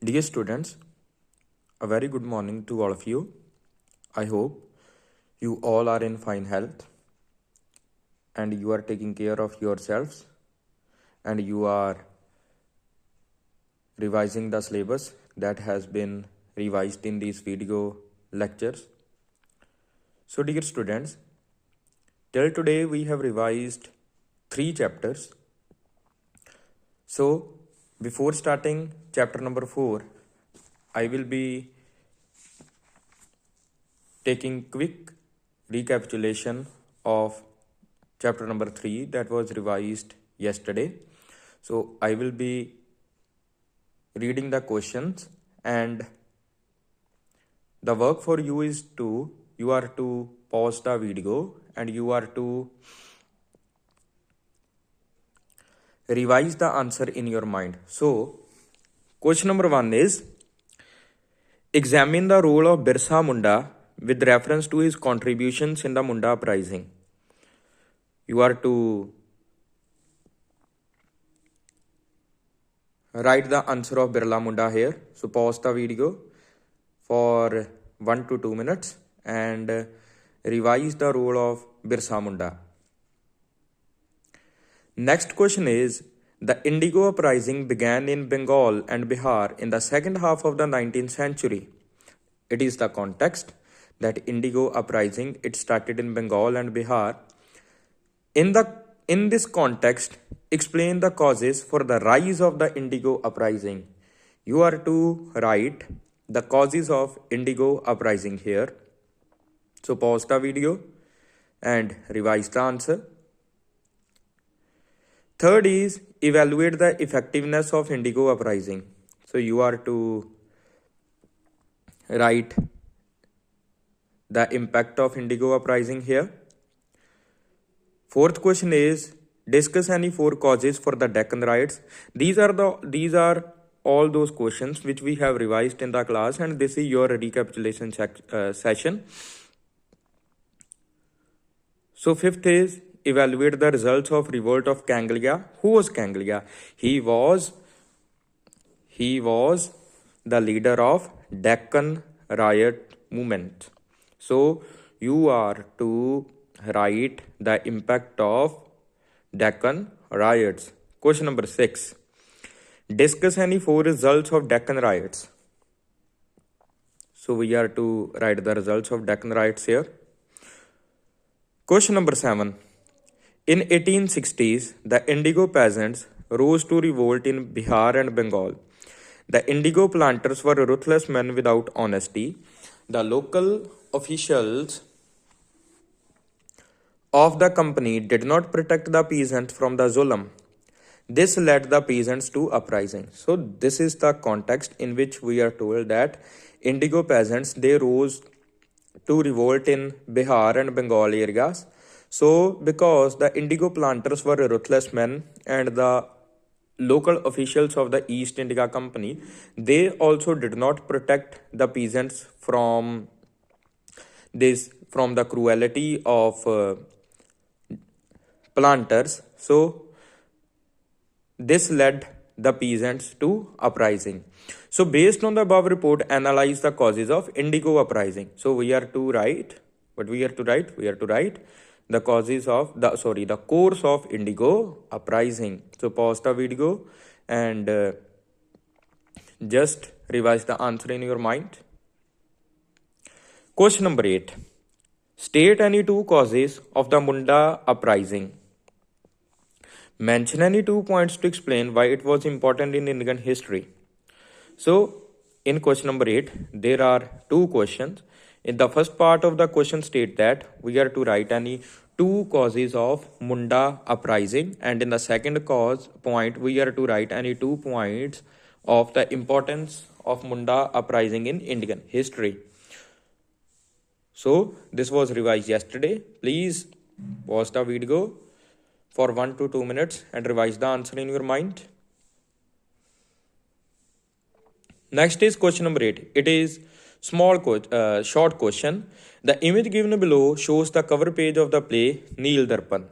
Dear students, a very good morning to all of you. I hope you all are in fine health and you are taking care of yourselves and you are revising the syllabus that has been revised in these video lectures. So dear students, till today we have revised 3 chapters. So before starting chapter number 4, I will be taking quick recapitulation of chapter number 3 that was revised yesterday. So I will be reading the questions, and the work for you is you are to pause the video and you are to revise the answer in your mind. So question number 1 is, examine the role of Birsa Munda with reference to his contributions in the Munda uprising. You are to write the answer of Birla Munda here. So pause the video for 1 to 2 minutes and revise the role of Birsa Munda. Next question is, the Indigo uprising began in Bengal and Bihar in the second half of the 19th century. It is the context that Indigo uprising, it started in Bengal and Bihar. In this context, explain the causes for the rise of the Indigo uprising. You are to write the causes of Indigo uprising here. So pause the video and revise the answer. Third is, evaluate the effectiveness of Indigo uprising. So you are to write the impact of Indigo uprising here. Fourth question is, discuss any 4 causes for the Deccan riots. These are all those questions which we have revised in the class, and this is your recapitulation session. So fifth is, evaluate the results of revolt of Kanglia. Who was Kanglia? He was the leader of Deccan riot movement. So you are to write the impact of Deccan riots. Question number 6. Discuss any 4 results of Deccan riots. So we are to write the results of Deccan riots here. Question number 7. In 1860s, the Indigo peasants rose to revolt in Bihar and Bengal. The Indigo planters were ruthless men without honesty. The local officials of the company did not protect the peasants from the zulm. This led the peasants to uprising. So this is the context in which we are told that Indigo peasants, they rose to revolt in Bihar and Bengal areas. So because the Indigo planters were ruthless men and the local officials of the East India Company, they also did not protect the peasants from the cruelty of planters. So this led the peasants to uprising. So based on the above report, analyze the causes of Indigo uprising. So we are to write the causes of the course of Indigo uprising. So pause the video and just revise the answer in your mind. Question number 8. State any 2 causes of the Munda uprising. Mention any 2 points to explain why it was important in Indian history. So in question number 8, there are 2 questions. In the first part of the question state that we are to write any 2 causes of Munda uprising, and in the second point we are to write any 2 points of the importance of Munda uprising in Indian history. So this was revised yesterday. Please pause the video for 1 to 2 minutes and revise the answer in your mind. Next is question number 8. It is short question. The image given below shows the cover page of the play Neel Darpan.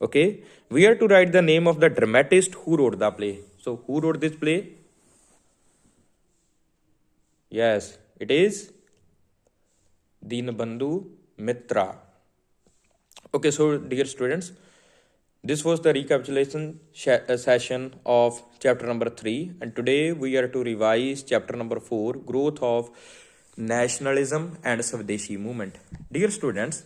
Okay, we are to write the name of the dramatist who wrote the play. So who wrote this play? Yes, it is Dinabandhu Mitra. Okay, so dear students, this was the recapitulation session of chapter number 3, and today we are to revise chapter number 4, growth of nationalism and Swadeshi movement. Dear students,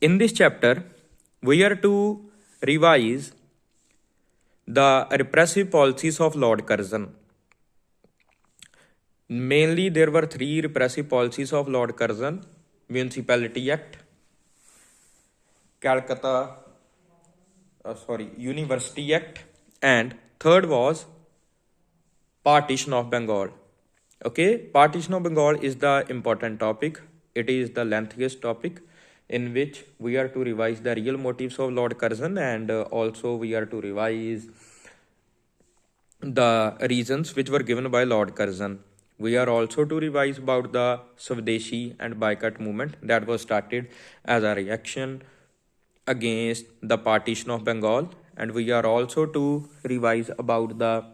in this chapter we are to revise the repressive policies of Lord Curzon. Mainly, there were 3 repressive policies of Lord Curzon: Municipality Act, University Act, and third was Partition of Bengal. Okay, Partition of Bengal is the important topic. It is the lengthiest topic in which we are to revise the real motives of Lord Curzon, and also we are to revise the reasons which were given by Lord Curzon. We are also to revise about the Swadeshi and boycott movement that was started as a reaction against the partition of Bengal, and we are also to revise about the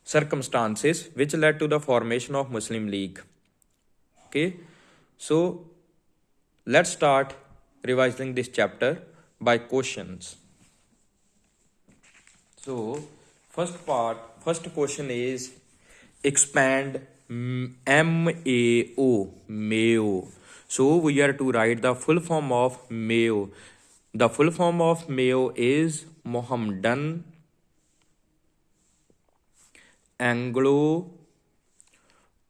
circumstances which led to the formation of Muslim League. Okay, so let's start revising this chapter by questions. So first question is expand Mayo. So we are to write the full form of Mayo. The full form of Mayo is Mohammedan Anglo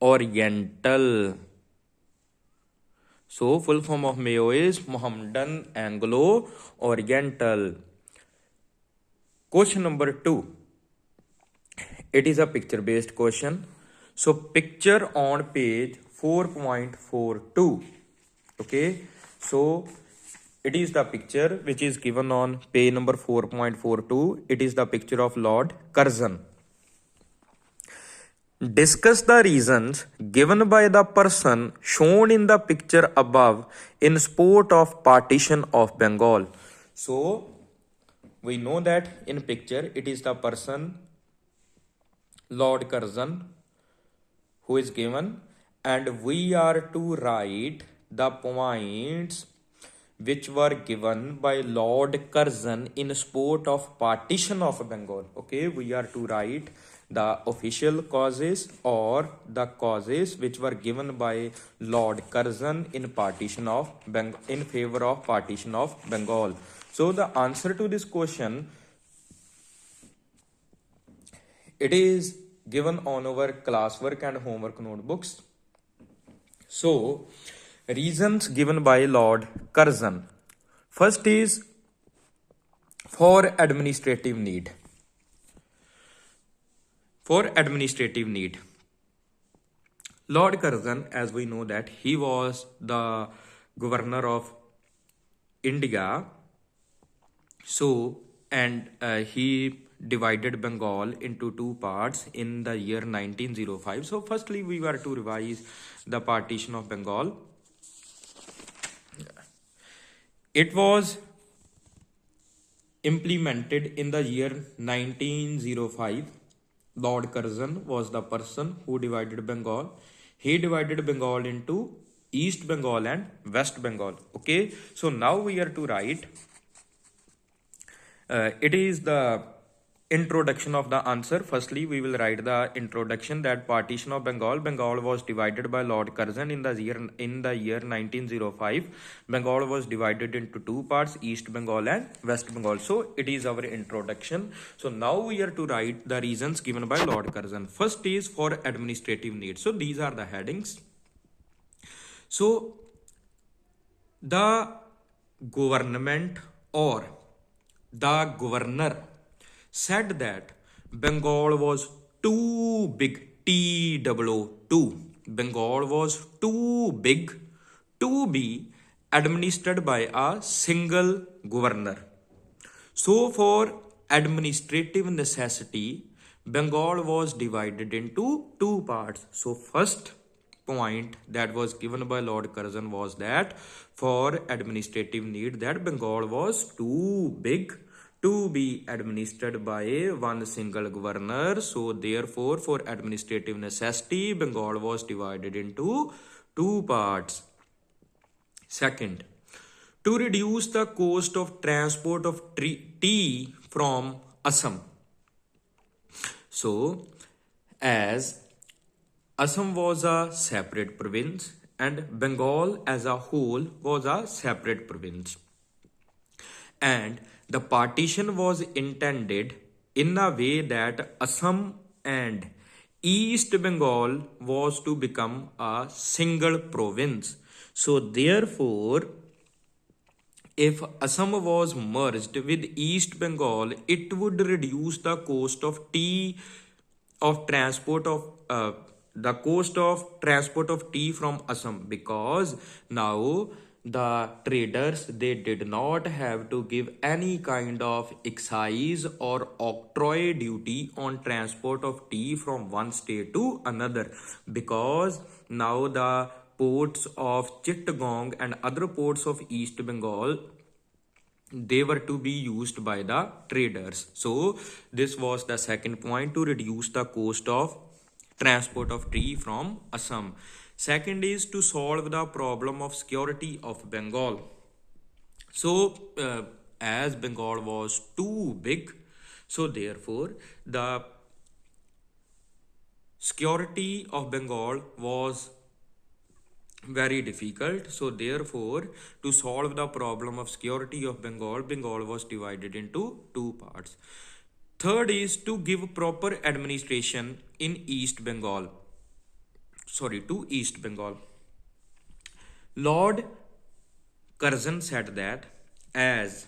Oriental. So full form of Mayo is Mohammedan Anglo Oriental. Question number 2. It is a picture based question. So picture on page 4.42. Okay, so it is the picture which is given on page number 4.42. It is the picture of Lord Curzon. Discuss the reasons given by the person shown in the picture above in support of partition of Bengal. So we know that in picture it is the person Lord Curzon who is given, and we are to write the points which were given by Lord Curzon in support of partition of Bengal. Okay, we are to write the official causes or the causes which were given by Lord Curzon in partition of in favor of partition of Bengal. So the answer to this question, it is given on our classwork and homework notebooks. So reasons given by Lord Curzon. First is for administrative need. For administrative need, Lord Curzon, as we know that he was the governor of India, so and he divided Bengal into 2 parts in the year 1905. So firstly we were to revise the partition of Bengal. It was implemented in the year 1905. Lord Curzon was the person who divided Bengal. He divided Bengal into East Bengal and West Bengal. Okay, so now we are to write it is the introduction of the answer. Firstly we will write the introduction that partition of Bengal was divided by Lord Curzon in the year 1905. Bengal was divided into 2 parts, East Bengal and West Bengal. So it is our introduction. So now we are to write the reasons given by Lord Curzon. First is for administrative needs. So these are the headings. So the government or the governor said that Bengal was too big, TOO2. Bengal was too big to be administered by a single governor. So for administrative necessity, Bengal was divided into 2 parts. So first point that was given by Lord Curzon was that for administrative need that Bengal was too big to be administered by one single governor. So therefore, for administrative necessity, Bengal was divided into two parts. Second, to reduce the cost of transport of tea from Assam. So, as Assam was a separate province and Bengal as a whole was a separate province, and the partition was intended in a way that Assam and East Bengal was to become a single province. So therefore, if Assam was merged with East Bengal, it would reduce the cost of tea of transport of the cost of transport of tea from Assam, because now the traders, they did not have to give any kind of excise or octroi duty on transport of tea from one state to another, because now the ports of Chittagong and other ports of East Bengal, they were to be used by the traders. So this was the second point, to reduce the cost of transport of tea from Assam. Second is to solve the problem of security of Bengal. So as Bengal was too big, so therefore the security of Bengal was very difficult. So therefore, to solve the problem of security of Bengal, Bengal was divided into two parts. Third is to give proper administration in East Bengal. To East Bengal. Lord Curzon said that as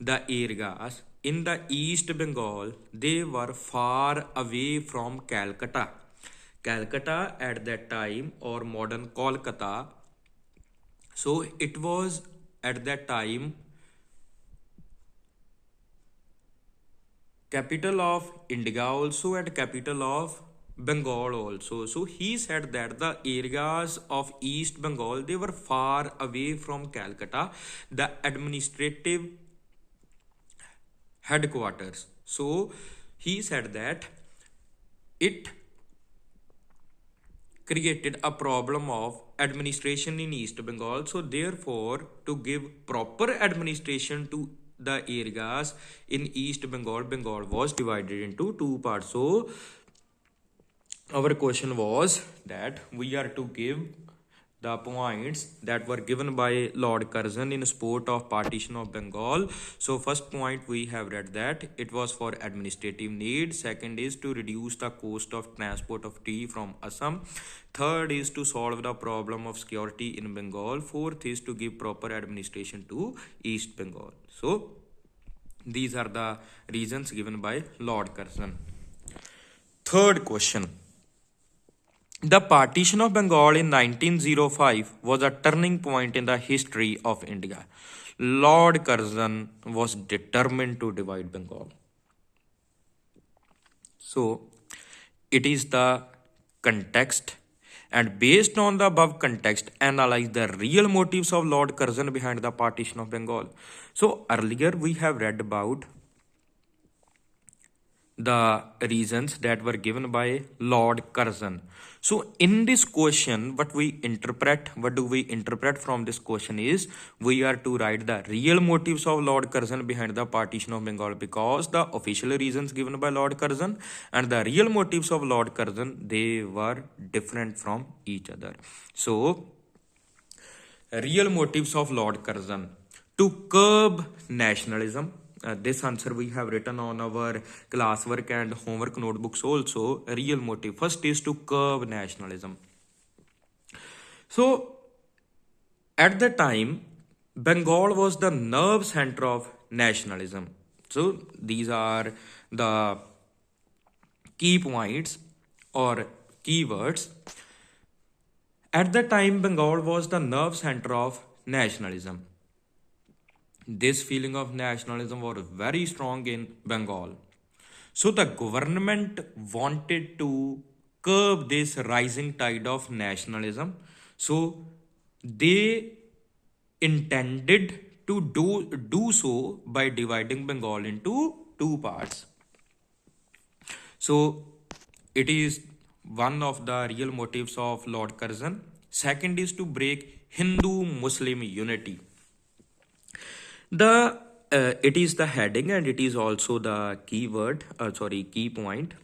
the areas in the East Bengal, they were far away from Calcutta. Calcutta at that time, or modern Kolkata, so it was at that time capital of India also and capital of Bengal also. So he said that the areas of East Bengal, they were far away from Calcutta, the administrative headquarters. So he said that it created a problem of administration in East Bengal. So therefore, to give proper administration to the areas in East Bengal, Bengal was divided into two parts. So our question was that we are to give the points that were given by Lord Curzon in support of partition of Bengal. So first point we have read that it was for administrative need. Second is to reduce the cost of transport of tea from Assam. Third is to solve the problem of security in Bengal. Fourth is to give proper administration to East Bengal. So these are the reasons given by Lord Curzon. Third question. The partition of Bengal in 1905 was a turning point in the history of India. Lord Curzon was determined to divide Bengal. So, it is the context, and based on the above context, analyze the real motives of Lord Curzon behind the partition of Bengal. So, earlier we have read about the reasons that were given by Lord Curzon. So in this question, what do we interpret from this question is, we are to write the real motives of Lord Curzon behind the partition of Bengal, because the official reasons given by Lord Curzon and the real motives of Lord Curzon, they were different from each other. So real motives of Lord Curzon: to curb nationalism. This answer we have written on our classwork and homework notebooks also. Real motive. First is to curb nationalism. So, at the time, Bengal was the nerve center of nationalism. So, these are the key points or keywords. At the time, Bengal was the nerve center of nationalism. This feeling of nationalism was very strong in Bengal. So the government wanted to curb this rising tide of nationalism. So they intended to do so by dividing Bengal into two parts. So it is one of the real motives of Lord Curzon. Second is to break Hindu-Muslim unity. The it is the heading and it is also the key point.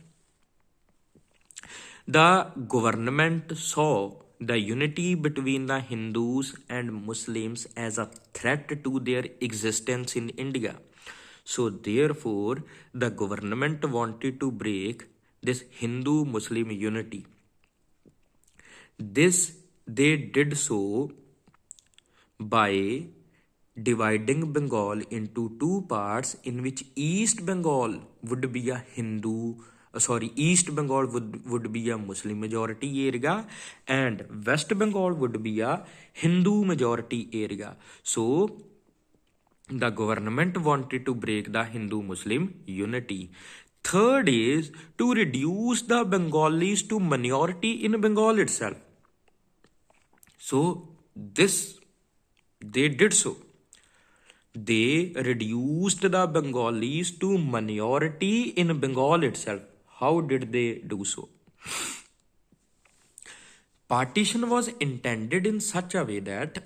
The government saw the unity between the Hindus and Muslims as a threat to their existence in India. So therefore, the government wanted to break this Hindu-Muslim unity. This they did so by dividing Bengal into two parts, in which East Bengal would be a East Bengal would be a Muslim majority area and West Bengal would be a Hindu majority area. So the government wanted to break the Hindu-Muslim unity. Third is to reduce the Bengalis to minority in Bengal itself. So this they did so. They reduced the Bengalis to minority in Bengal itself. How did they do so? Partition was intended in such a way that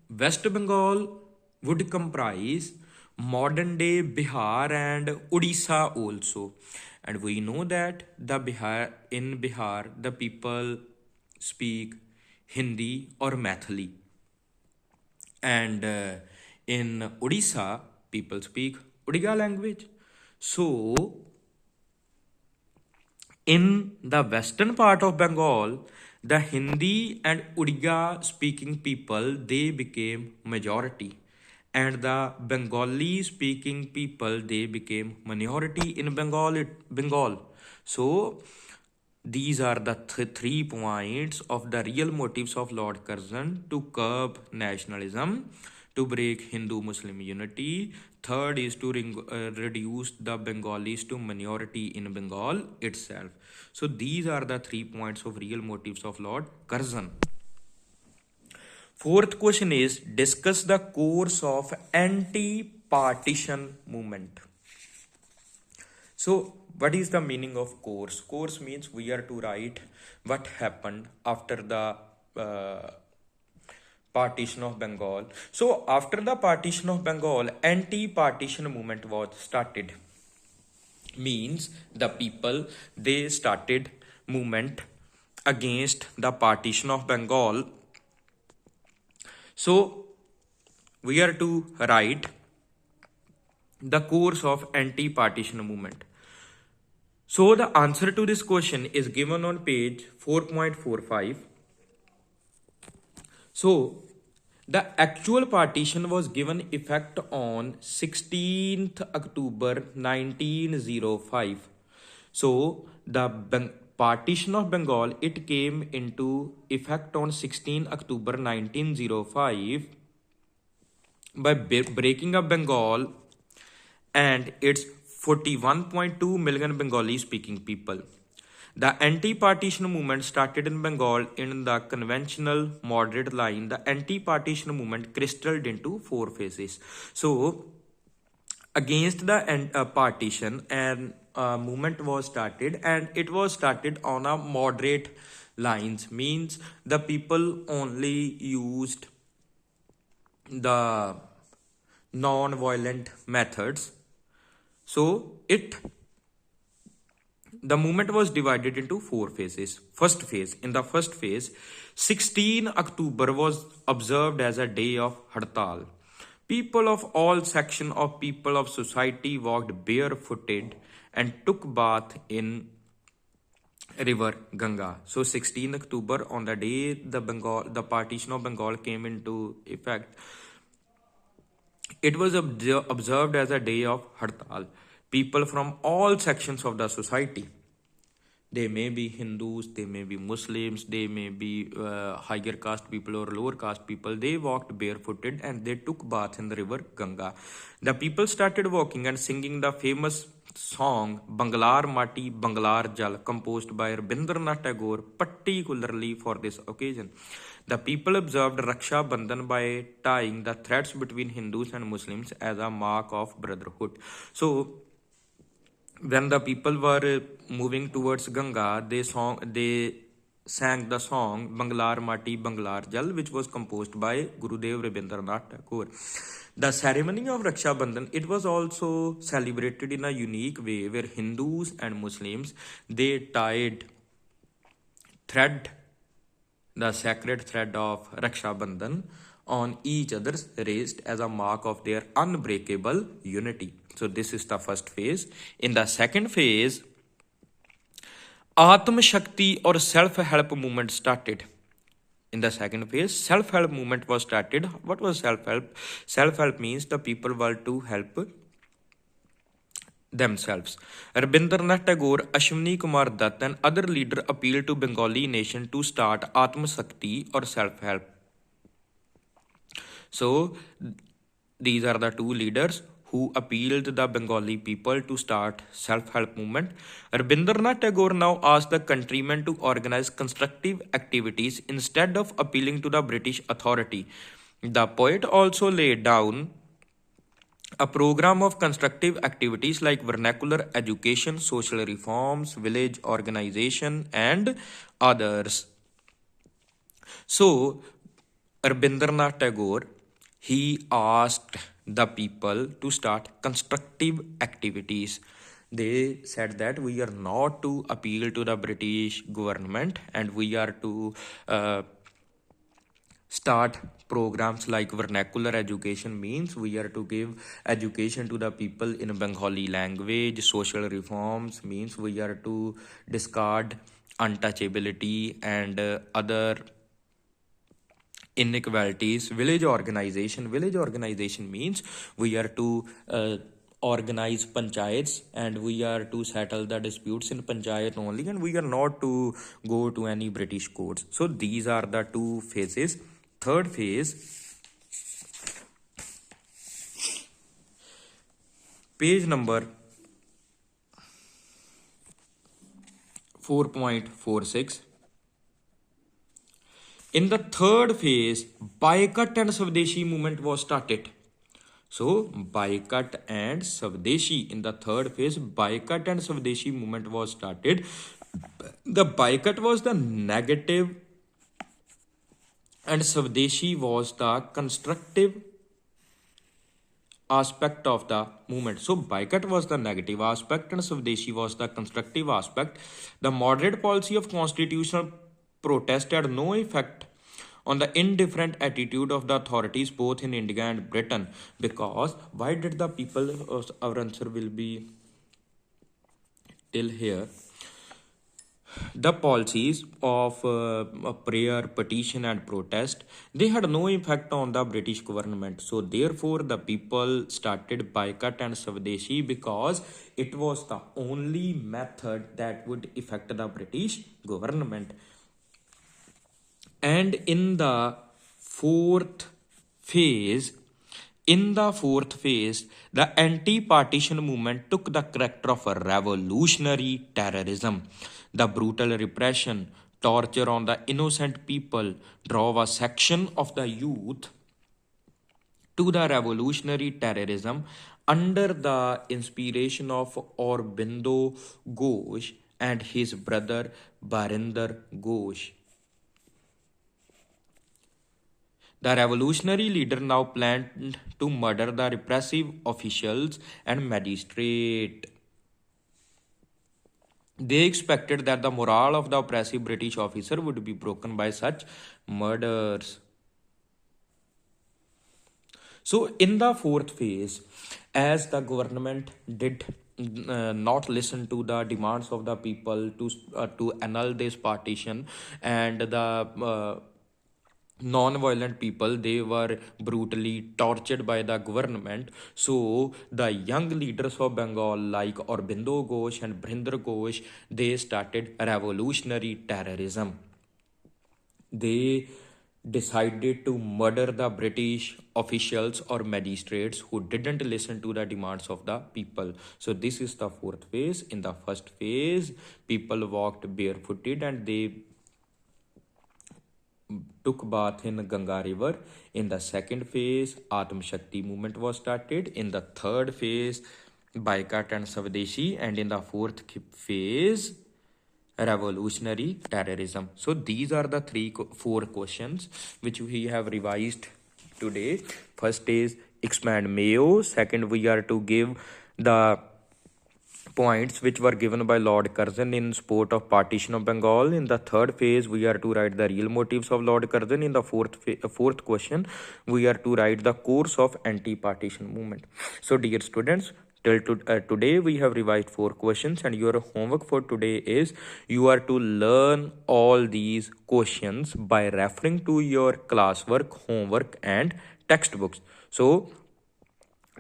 West Bengal would comprise modern day Bihar and Odisha also. And we know that in Bihar the people speak Hindi or Maithili. And in Odisha, people speak Odiga language. So, in the western part of Bengal, the Hindi and Odiga speaking people, they became majority. And the Bengali speaking people, they became minority in Bengal. So, these are the 3 points of the real motives of Lord Curzon to curb nationalism, to break Hindu-Muslim unity. Third is to reduce the Bengalis to minority in Bengal itself. So these are the 3 points of real motives of Lord Curzon. Fourth question is, discuss the course of anti-partition movement. So what is the meaning of course? Course means we are to write what happened after the partition of Bengal. So after the partition of Bengal, anti-partition movement was started. Means the people, they started movement against the partition of Bengal. So we are to write the course of anti-partition movement. So the answer to this question is given on page 4.45. So the actual partition was given effect on 16th October 1905. So the partition of Bengal, it came into effect on 16 October 1905 by breaking up Bengal and its 41.2 million Bengali speaking people. The anti-partition movement started in Bengal in the conventional moderate line. The anti-partition movement crystallized into 4 phases. So against the partition, and movement was started, and it was started on a moderate lines. Means the people only used the non-violent methods. So the movement was divided into 4 phases. First phase, in the first phase, 16 October was observed as a day of Hartal. People of all sections of people of society walked barefooted and took bath in river Ganga. So 16 October, on the day the partition of Bengal came into effect, it was observed as a day of Hartal. People from all sections of the society, They may be Hindus, they may be Muslims, they may be higher caste people or lower caste people. They walked barefooted and they took bath in the river Ganga. The people started walking and singing the famous song Banglar Mati Banglar Jal, composed by Rabindranath Tagore particularly for this occasion. The people observed Raksha Bandhan by tying the threads between Hindus and Muslims as a mark of brotherhood. So when the people were moving towards Ganga, they sang the song Banglar Mati Banglar Jal, which was composed by Gurudev Rabindranath Tagore. The ceremony of Raksha Bandhan, it was also celebrated in a unique way where Hindus and Muslims, they tied thread, the sacred thread of Raksha Bandhan, on each other's wrist as a mark of their unbreakable unity. So this is the first phase. In the second phase, Atma Shakti or self-help movement started. In the second phase, self-help movement was started. What was self-help? Self-help means the people were to help themselves. Rabindranath Tagore, Ashwini Kumar Dutt and other leaders appealed to Bengali nation to start Atma Shakti or self-help. So these are the two leaders who appealed the Bengali people to start self-help movement. Rabindranath Tagore now asked the countrymen to organize constructive activities instead of appealing to the British authority. The poet also laid down a program of constructive activities like vernacular education, social reforms, village organization, and others. So, Rabindranath Tagore, he asked the people to start constructive activities. They said that we are not to appeal to the British government and we are to start programs like vernacular education, means we are to give education to the people in Bengali language. Social reforms means we are to discard untouchability and other inequalities. Village organization means we are to organize panchayats and we are to settle the disputes in panchayat only, and we are not to go to any British courts. So these are the two phases. Third phase, page number 4.46. In the third phase, Boycott and Swadeshi movement was started. So, Boycott and Swadeshi. In the third phase, Boycott and Swadeshi movement was started. The boycott was the negative and Swadeshi was the constructive aspect of the movement. So boycott was the negative aspect and Swadeshi was the constructive aspect. The moderate policy of constitutional protest had no effect on the indifferent attitude of the authorities both in India and Britain. Because why did the people, our answer will be till here. The policies of prayer, petition and protest, they had no effect on the British government. So therefore the people started boycott and Swadeshi because it was the only method that would affect the British government. And in the fourth phase, the anti-partition movement took the character of a revolutionary terrorism. The brutal repression, torture on the innocent people drove a section of the youth to the revolutionary terrorism under the inspiration of Aurobindo Ghosh and his brother Barinder Ghosh. The revolutionary leader now planned to murder the repressive officials and magistrate. They expected that the morale of the oppressive British officer would be broken by such murders. So, in the fourth phase, as the government did not listen to the demands of the people to annul this partition, and non-violent people, they were brutally tortured by the government. So the young leaders of Bengal like Aurobindo Ghosh and Bhrinder Ghosh, they started revolutionary terrorism. They decided to murder the British officials or magistrates who didn't listen to the demands of the people. So this is the fourth phase. In the first phase, people walked barefooted and they took bath in Ganga river. In the second phase, Atam Shakti movement was started. In the third phase, Baikat and Swadeshi. And in the fourth phase, revolutionary terrorism. So these are the four questions which we have revised today. First is expand Mayo. Second, we are to give the points which were given by Lord Curzon in support of partition of Bengal. In the third phase, we are to write the real motives of Lord Curzon. In the fourth question, we are to write the course of anti-partition movement. So dear students, today we have revised 4 questions, and your homework for today is you are to learn all these questions by referring to your classwork, homework and textbooks. So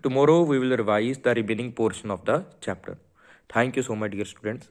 tomorrow we will revise the remaining portion of the chapter. Thank you so much, dear students.